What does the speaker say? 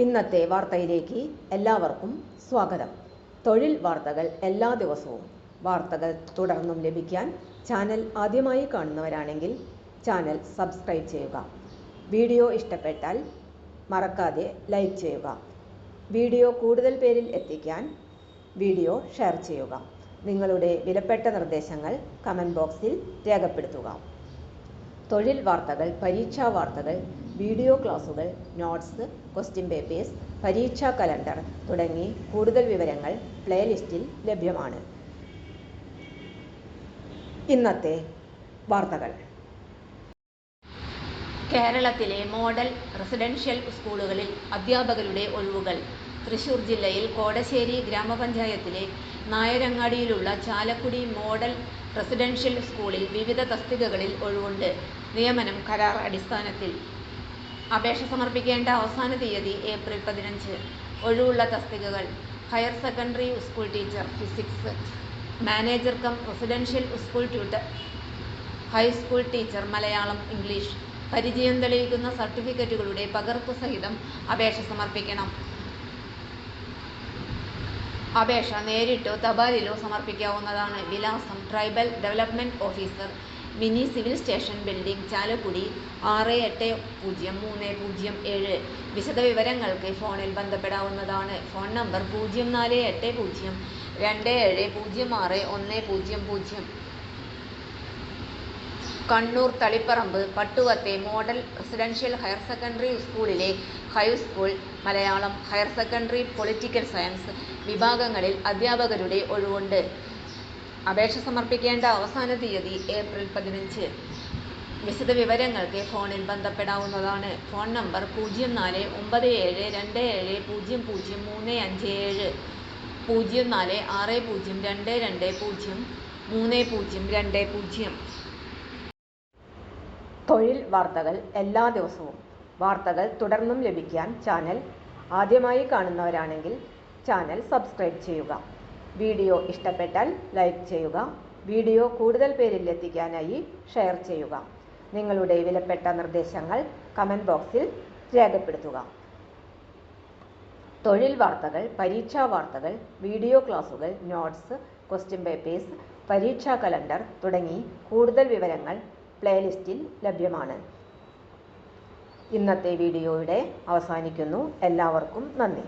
ഇന്നത്തെ വാർത്തയിലേക്ക് എല്ലാവർക്കും സ്വാഗതം. തൊഴിൽ വാർത്തകൾ എല്ലാ ദിവസവും വാർത്തകൾ തുടർന്നും ലഭിക്കാൻ ചാനൽ ആദ്യമായി കാണുന്നവരാണെങ്കിൽ ചാനൽ സബ്സ്ക്രൈബ് ചെയ്യുക. വീഡിയോ ഇഷ്ടപ്പെട്ടാൽ മറക്കാതെ ലൈക്ക് ചെയ്യുക. വീഡിയോ കൂടുതൽ പേരിൽ എത്തിക്കാൻ വീഡിയോ ഷെയർ ചെയ്യുക. നിങ്ങളുടെ വിലപ്പെട്ട നിർദ്ദേശങ്ങൾ കമൻറ്റ് ബോക്സിൽ രേഖപ്പെടുത്തുക. തൊഴിൽ വാർത്തകൾ, പരീക്ഷാ വാർത്തകൾ, വീഡിയോ ക്ലാസുകൾ, നോട്ട്സ്, ക്വസ്റ്റ്യൻ പേപ്പേഴ്സ്, പരീക്ഷാ കലണ്ടർ തുടങ്ങി കൂടുതൽ വിവരങ്ങൾ പ്ലേലിസ്റ്റിൽ ലഭ്യമാണ്. ഇന്നത്തെ വാർത്തകൾ. കേരളത്തിലെ മോഡൽ റെസിഡൻഷ്യൽ സ്കൂളുകളിൽ അധ്യാപകരുടെ ഒഴിവുകൾ. തൃശൂർ ജില്ലയിൽ കോടശ്ശേരി ഗ്രാമപഞ്ചായത്തിലെ നായരങ്ങാടിയിലുള്ള ചാലക്കുടി മോഡൽ റെസിഡൻഷ്യൽ സ്കൂളിൽ വിവിധ തസ്തികകളിൽ ഒഴിവുണ്ട്. നിയമനം കരാർ അടിസ്ഥാനത്തിൽ. അപേക്ഷ സമർപ്പിക്കേണ്ട അവസാന തീയതി ഏപ്രിൽ 15. ഒഴിവുള്ള തസ്തികകൾ: higher secondary school teacher physics, manager cum residential school tutor, high school teacher Malayalam English. പരിചയം തെളിയിക്കുന്ന സർട്ടിഫിക്കറ്റുകളുടെ പകർപ്പ് സഹിതം അപേക്ഷ സമർപ്പിക്കണം. അപേക്ഷ നേരിട്ടോ തപാലിലോ സമർപ്പിക്കാവുന്നതാണ്. വിലാസം: tribal development officer, mini civil station building, Chalakudy 680307. വിശദവിവരങ്ങൾക്ക് ഫോണിൽ ബന്ധപ്പെടാവുന്നതാണ്. Phone number 0480270610. കണ്ണൂർ തളിപ്പറമ്പ് പട്ടുവത്തെ മോഡൽ റെസിഡൻഷ്യൽ ഹയർ സെക്കൻഡറി സ്കൂളിലെ high school Malayalam, higher secondary political science വിഭാഗങ്ങളിൽ അധ്യാപകരുടെ ഒഴിവുണ്ട്. അപേക്ഷ സമർപ്പിക്കേണ്ട അവസാന തീയതി ഏപ്രിൽ 15. വിശദവിവരങ്ങൾക്ക് ഫോണിൽ ബന്ധപ്പെടാവുന്നതാണ്. Phone number 049727000357, 0460220320. തൊഴിൽ വാർത്തകൾ എല്ലാ ദിവസവും വാർത്തകൾ തുടർന്നും ലഭിക്കാൻ ചാനൽ ആദ്യമായി കാണുന്നവരാണെങ്കിൽ ചാനൽ സബ്സ്ക്രൈബ് ചെയ്യുക. വീഡിയോ ഇഷ്ടപ്പെട്ടാൽ ലൈക്ക് ചെയ്യുക. വീഡിയോ കൂടുതൽ പേരിൽ എത്തിക്കാനായി ഷെയർ ചെയ്യുക. നിങ്ങളുടെ വിലപ്പെട്ട നിർദ്ദേശങ്ങൾ കമൻറ്റ് ബോക്സിൽ രേഖപ്പെടുത്തുക. തൊഴിൽ വാർത്തകൾ, പരീക്ഷാ വാർത്തകൾ, വീഡിയോ ക്ലാസുകൾ, നോട്ട്സ്, ക്വസ്റ്റ്യൻ പേപ്പേഴ്സ്, പരീക്ഷാ കലണ്ടർ തുടങ്ങി കൂടുതൽ വിവരങ്ങൾ പ്ലേലിസ്റ്റിൽ ലഭ്യമാണ്. ഇന്നത്തെ വീഡിയോയുടെ അവസാനിക്കുന്നു. എല്ലാവർക്കും നന്ദി.